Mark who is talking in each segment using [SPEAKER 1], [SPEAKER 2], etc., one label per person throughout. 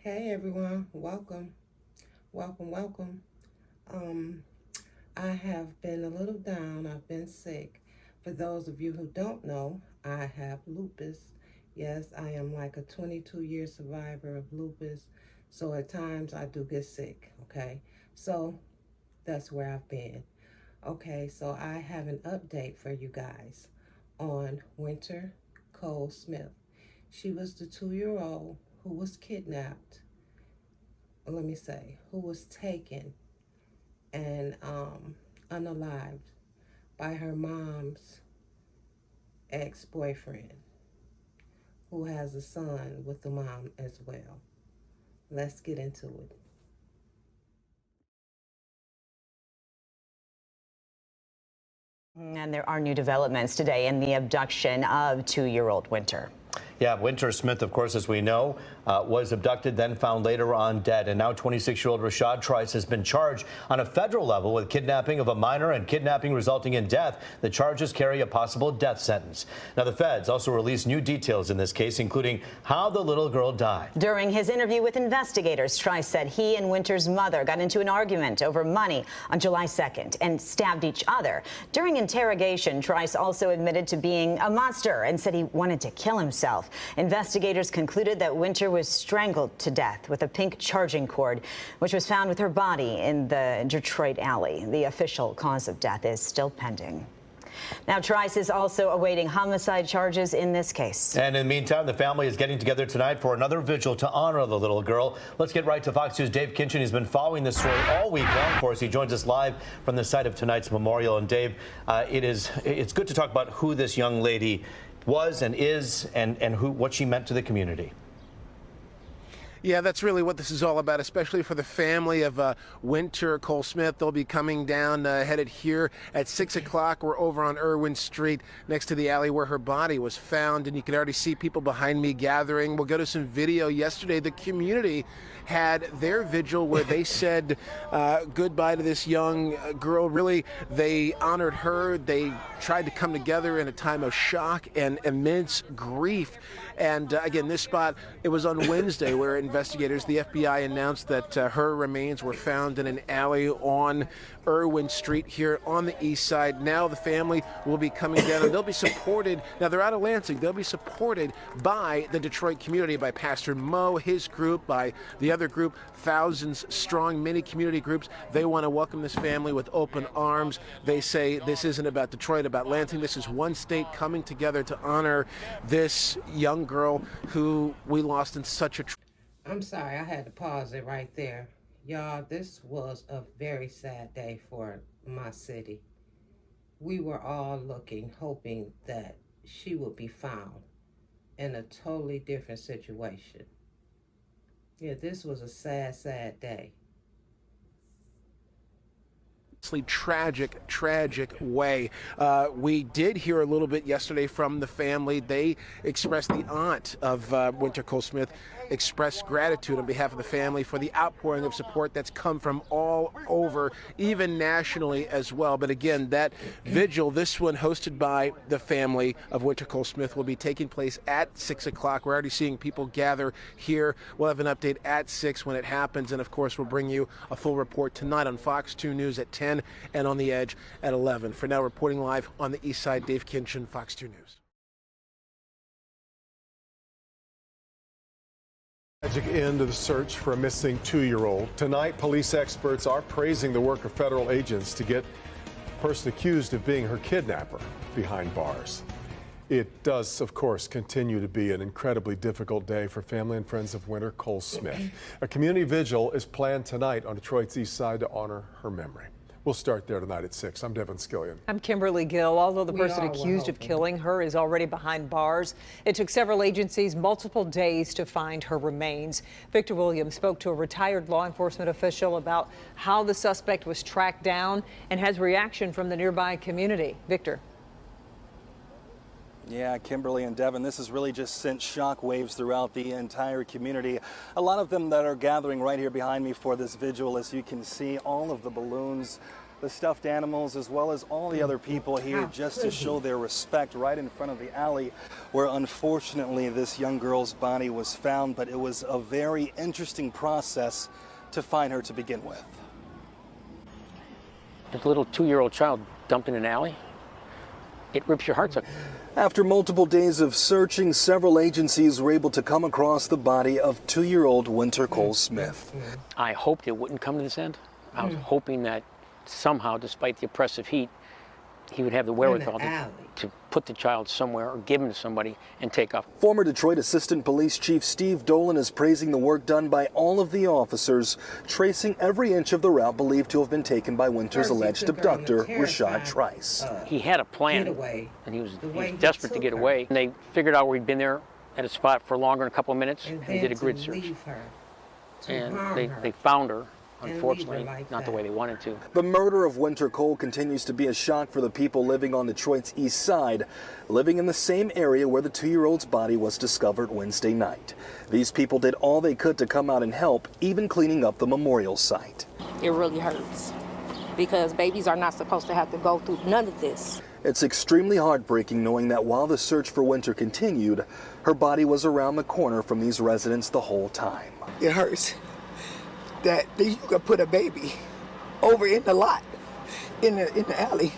[SPEAKER 1] Hey everyone, welcome, welcome. Um, I have been a little down. I've been sick. For those of you who don't know, I have lupus. Yes, I am like a 22-year survivor of lupus. So at times I do get sick, okay? So that's where I've been. Okay, so I have an update for you guys on WYNTER Cole Smith. She was the 2-year-old who was kidnapped, who was taken and unalived by her mom's ex-boyfriend, who has a son with the mom as well. Let's get into it.
[SPEAKER 2] And there are new developments today in the abduction of 2-year-old Winter.
[SPEAKER 3] Yeah, Winter Smith, of course, as we know, was abducted, then found later on dead. And now 26-year-old Rashad Trice has been charged on a federal level with kidnapping of a minor and kidnapping resulting in death. The charges carry a possible death sentence. Now, the feds also released new details in this case, including how the little girl died.
[SPEAKER 2] During his interview with investigators, Trice said he and Winter's mother got into an argument over money on July 2nd and stabbed each other. During interrogation, Trice also admitted to being a monster and said he wanted to kill himself. Investigators concluded that Winter was strangled to death with a pink charging cord, which was found with her body in the Detroit alley. The official cause of death is still pending. Now, Trice is also awaiting homicide charges in this case.
[SPEAKER 3] And in the meantime, the family is getting together tonight for another vigil to honor the little girl. Let's get right to Fox News' Dave Kinchin. He's been following this story all week long for us. He joins us live from the site of tonight's memorial. And Dave, it's good to talk about who this young lady was and is, and what she meant to the community.
[SPEAKER 4] Yeah, that's really what this is all about, especially for the family of WYNTER Cole Smith. They'll be coming down, headed here at 6 o'clock. We're over on Irwin Street next to the alley where her body was found, and you can already see people behind me gathering. We'll go to some video. Yesterday, the community had their vigil where they said goodbye to this young girl. Really, they honored her. They tried to come together in a time of shock and immense grief. And again, this spot, it was on Wednesday where investigators, the FBI, announced that her remains were found in an alley on Irwin Street here on the east side. Now the family will be coming down and they'll be supported. Now they're out of Lansing. They'll be supported by the Detroit community, by Pastor Mo, his group, by the other group, thousands strong, many community groups. They want to welcome this family with open arms. They say this isn't about Detroit, about Lansing. This is one state coming together to honor this young girl who we lost in such a...
[SPEAKER 1] I'm sorry, I had to pause it right there. Y'all, this was a very sad day for my city. We were all looking, hoping that she would be found in a totally different situation. Yeah, this was a sad, sad day.
[SPEAKER 4] Tragic way. We did hear a little bit yesterday from the family. They expressed, the aunt of WYNTER Cole Smith expressed gratitude on behalf of the family for the outpouring of support that's come from all over, even nationally as well. But again, that vigil, this one hosted by the family of WYNTER Cole Smith, will be taking place at 6 o'clock. We're already seeing people gather here. We'll have an update at 6 when it happens. And of course, we'll bring you a full report tonight on Fox 2 News at 10 and on The Edge at 11. For now, reporting live on the east side, Dave Kinchin, Fox 2 News.
[SPEAKER 5] Tragic end of the search for a missing 2-year-old. Tonight, police experts are praising the work of federal agents to get the person accused of being her kidnapper behind bars. It does, of course, continue to be an incredibly difficult day for family and friends of WYNTER Cole Smith. A community vigil is planned tonight on Detroit's east side to honor her memory. We'll start there tonight at 6. I'm Devin Skillion.
[SPEAKER 6] I'm Kimberly Gill. Although the person accused of killing her is already behind bars, it took several agencies multiple days to find her remains. Victor Williams spoke to a retired law enforcement official about how the suspect was tracked down and has reaction from the nearby community. Victor.
[SPEAKER 7] Yeah, Kimberly and Devin, this has really just sent shock waves throughout the entire community. A lot of them that are gathering right here behind me for this vigil. As you can see, all of the balloons the stuffed animals, as well as all the other people here, just to show their respect right in front of the alley where unfortunately this young girl's body was found. But it was a very interesting process to find her to begin with.
[SPEAKER 8] A little 2-year-old child dumped in an alley, it rips your hearts out.
[SPEAKER 7] After multiple days of searching, several agencies were able to come across the body of 2-year-old Winter Cole Smith.
[SPEAKER 8] I hoped it wouldn't come to this end. I was hoping that somehow, despite the oppressive heat, he would have the wherewithal to put the child somewhere or give him to somebody and take off.
[SPEAKER 7] Former Detroit Assistant Police Chief Steve Dolan is praising the work done by all of the officers, tracing every inch of the route believed to have been taken by Winter's alleged abductor, Rashad Trice.
[SPEAKER 8] He had a plan, and he was desperate to get away. And they figured out where he'd been there at a spot for longer than a couple of minutes, and they did a grid search. And they found her. Unfortunately, not the way they wanted to.
[SPEAKER 7] The murder of Winter Cole continues to be a shock for the people living on Detroit's east side, living in the same area where the 2-year-old's body was discovered Wednesday night. These people did all they could to come out and help, even cleaning up the memorial site.
[SPEAKER 9] It really hurts because babies are not supposed to have to go through none of this.
[SPEAKER 7] It's extremely heartbreaking knowing that while the search for Winter continued, her body was around the corner from these residents the whole time.
[SPEAKER 10] It hurts that you could put a baby over in the lot, in the alley.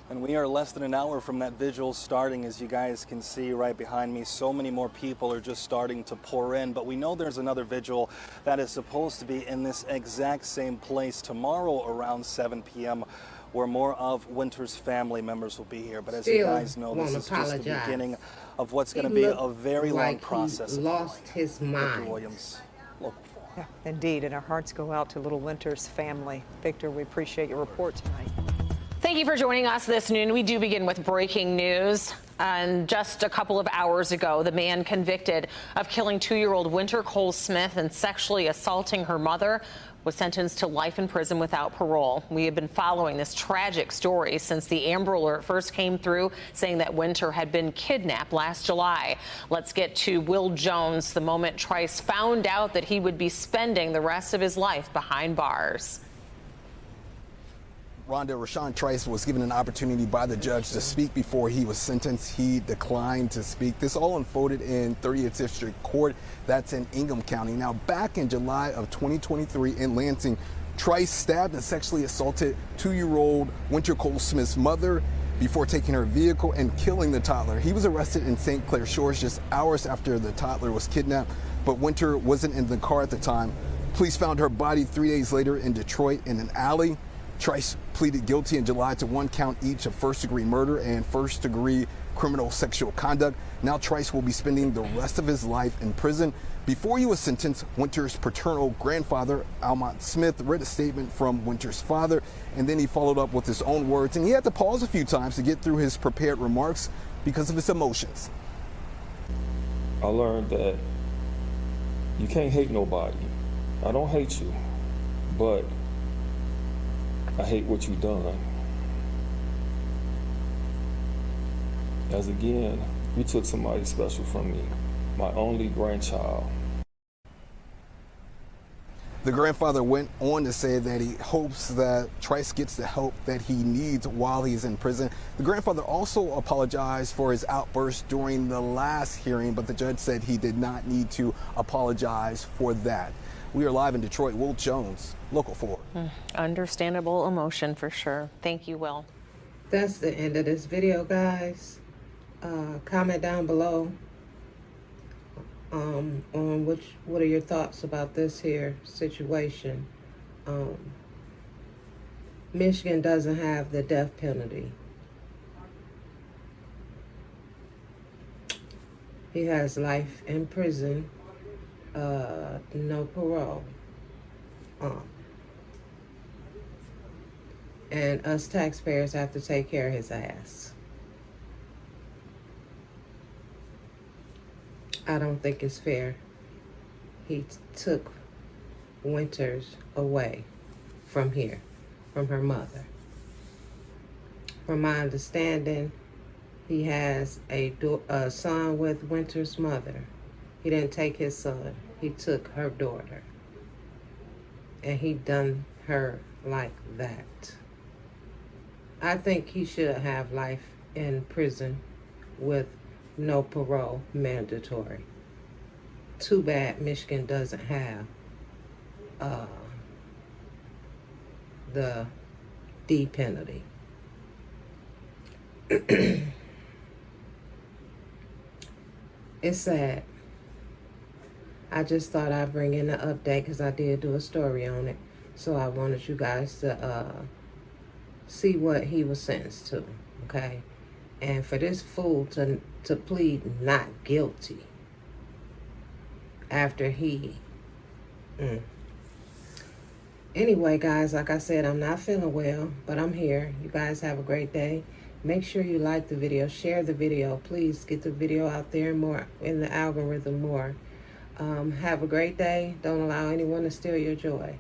[SPEAKER 7] And we are less than an hour from that vigil starting. As you guys can see right behind me, so many more people are just starting to pour in. But we know there's another vigil that is supposed to be in this exact same place tomorrow around 7 p.m. where more of Winter's family members will be here. But as you guys know, this is just the beginning of what's going to be a very long process.
[SPEAKER 1] He lost his mind.
[SPEAKER 7] Victor Williams, Local 4.
[SPEAKER 6] Yeah, indeed, and our hearts go out to little Winter's family. Victor, we appreciate your report tonight.
[SPEAKER 11] Thank you for joining us this noon. We do begin with breaking news. And just a couple of hours ago, the man convicted of killing 2-year-old Winter Cole Smith and sexually assaulting her mother was sentenced to life in prison without parole. We have been following this tragic story since the Amber Alert first came through, saying that Winter had been kidnapped last July. Let's get to Will Jones, the moment Trice found out that he would be spending the rest of his life behind bars.
[SPEAKER 12] Rhonda, Rashad Trice was given an opportunity by the judge to speak before he was sentenced. He declined to speak. This all unfolded in 30th District Court. That's in Ingham County. Now, back in July of 2023 in Lansing, Trice stabbed and sexually assaulted 2-year-old Winter Cole Smith's mother before taking her vehicle and killing the toddler. He was arrested in St. Clair Shores just hours after the toddler was kidnapped, but Winter wasn't in the car at the time. Police found her body 3 days later in Detroit in an alley. Trice pleaded guilty in July to 1 count each of first-degree murder and first-degree criminal sexual conduct. Now Trice will be spending the rest of his life in prison. Before he was sentenced, Winter's paternal grandfather, Almont Smith, read a statement from Winter's father, and then he followed up with his own words. And he had to pause a few times to get through his prepared remarks because of his emotions.
[SPEAKER 13] I learned that you can't hate nobody. I don't hate you, but I hate what you've done. As again, you took somebody special from me, my only grandchild.
[SPEAKER 12] The grandfather went on to say that he hopes that Trice gets the help that he needs while he's in prison. The grandfather also apologized for his outburst during the last hearing, but the judge said he did not need to apologize for that. We are live in Detroit. Will Jones, Local 4.
[SPEAKER 11] Understandable emotion for sure. Thank you, Will.
[SPEAKER 1] That's the end of this video, guys. Comment down below on what are your thoughts about this here situation. Michigan doesn't have the death penalty. He has life in prison, no parole. And us taxpayers have to take care of his ass. I don't think it's fair. He took Winters away from here, from her mother. From my understanding, he has a son with Winter's mother. He didn't take his son. He took her daughter. and he done her like that. I think he should have life in prison with no parole mandatory. Too bad Michigan doesn't have the D penalty. It's sad. I just thought I'd bring in an update because I did do a story on it. So I wanted you guys to see what he was sentenced to, okay? And for this fool to plead not guilty after he... Anyway, guys, like I said, I'm not feeling well, but I'm here. You guys have a great day. Make sure you like the video, share the video. Please get the video out there more in the algorithm more. Have a great day. Don't allow anyone to steal your joy.